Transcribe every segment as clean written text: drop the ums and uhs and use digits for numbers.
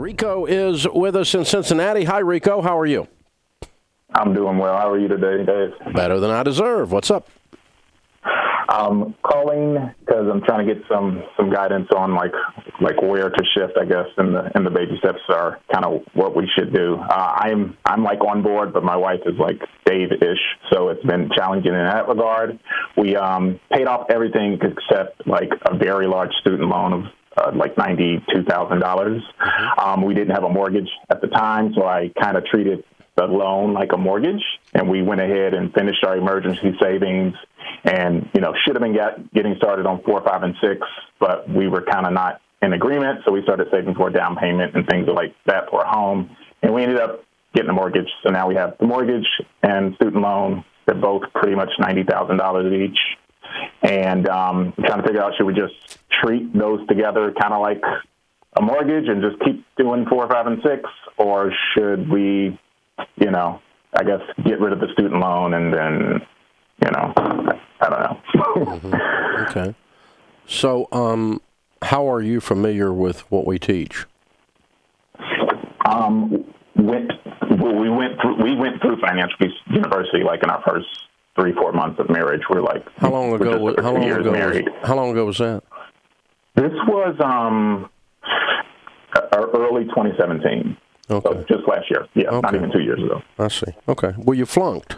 Rico is with us in Cincinnati. Hi, Rico. How are you? I'm doing well. How are you today, Dave? Better than I deserve. What's up? I'm calling because I'm trying to get some guidance on like where to shift, I guess, and the baby steps are kind of what we should do. I'm like on board, but my wife is like Dave-ish, so it's been challenging in that regard. We paid off everything except like a very large student loan of like $92,000. We didn't have a mortgage at the time, so I kind of treated the loan like a mortgage, and we went ahead and finished our emergency savings and, should have been getting started on 4, 5, and 6, but we were kind of not in agreement, so we started saving for a down payment and things like that for a home, and we ended up getting a mortgage. So now we have the mortgage and student loan. They're both pretty much $90,000 each, and trying to figure out, should we just treat those together kind of like a mortgage and just keep doing 4, 5, and 6, or should we, I guess, get rid of the student loan and then, I don't know. Okay. So, how are you familiar with what we teach? We went through Financial Peace University like in our first 3-4 months of marriage. We're like, how long ago was that? This was early 2017. Okay. So just last year. Yeah, okay. Not even 2 years ago. I see. Okay. Well, you flunked.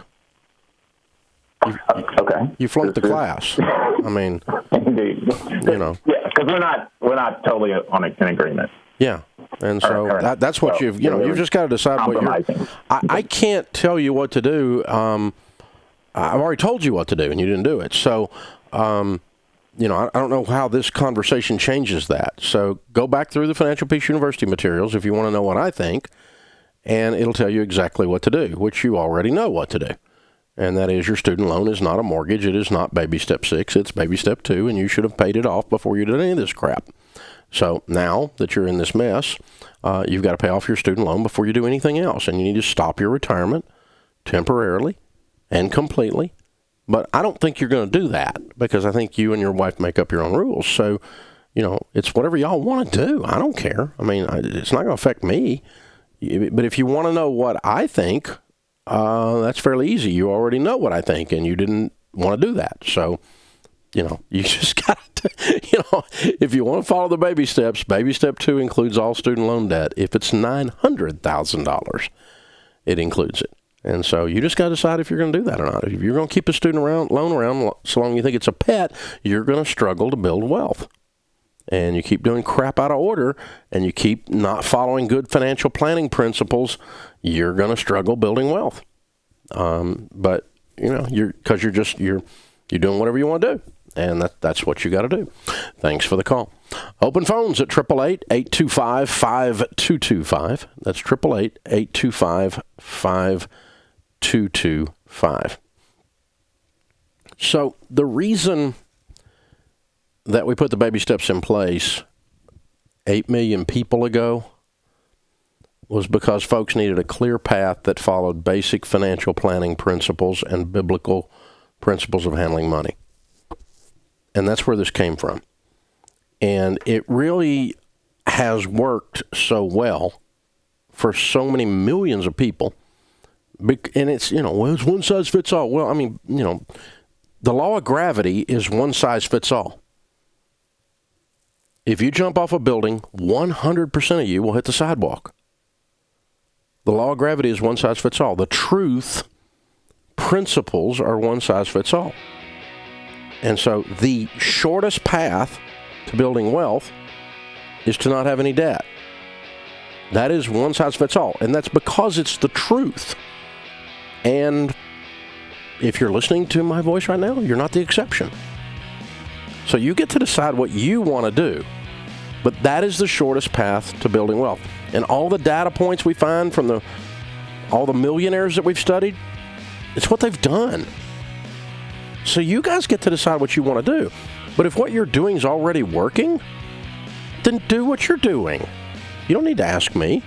Okay. You flunked the class. I mean, indeed. Yeah, because we're not totally in agreement. Yeah, and so that's what you've just got to decide what you're. I can't tell you what to do. I've already told you what to do, and you didn't do it. So, I don't know how this conversation changes that. So go back through the Financial Peace University materials if you want to know what I think, and it'll tell you exactly what to do, which you already know what to do. And that is, your student loan is not a mortgage. It is not baby step 6. It's baby step 2, and you should have paid it off before you did any of this crap. So now that you're in this mess, you've got to pay off your student loan before you do anything else. And you need to stop your retirement temporarily and completely. But I don't think you're going to do that, because I think you and your wife make up your own rules. So, it's whatever y'all want to do. I don't care. I mean, it's not going to affect me. But if you want to know what I think, that's fairly easy. You already know what I think, and you didn't want to do that. So, you just got to, if you want to follow the baby steps, baby step 2 includes all student loan debt. If it's $900,000, it includes it. And so you just got to decide if you're going to do that or not. If you're going to keep a student loan around so long you think it's a pet, you're going to struggle to build wealth. And you keep doing crap out of order, and you keep not following good financial planning principles, you're going to struggle building wealth. But you're doing whatever you want to do, and that's what you got to do. Thanks for the call. Open phones at 888-825-5225. That's 888-825-5225. So the reason that we put the baby steps in place 8 million people ago was because folks needed a clear path that followed basic financial planning principles and biblical principles of handling money. And that's where this came from. And it really has worked so well for so many millions of people. And it's, it's one size fits all. Well, I mean, the law of gravity is one size fits all. If you jump off a building, 100% of you will hit the sidewalk. The law of gravity is one size fits all. The truth principles are one size fits all. And so the shortest path to building wealth is to not have any debt. That is one size fits all. And that's because it's the truth. And if you're listening to my voice right now, you're not the exception. So you get to decide what you want to do. But that is the shortest path to building wealth. And all the data points we find from all the millionaires that we've studied, it's what they've done. So you guys get to decide what you want to do. But if what you're doing is already working, then do what you're doing. You don't need to ask me.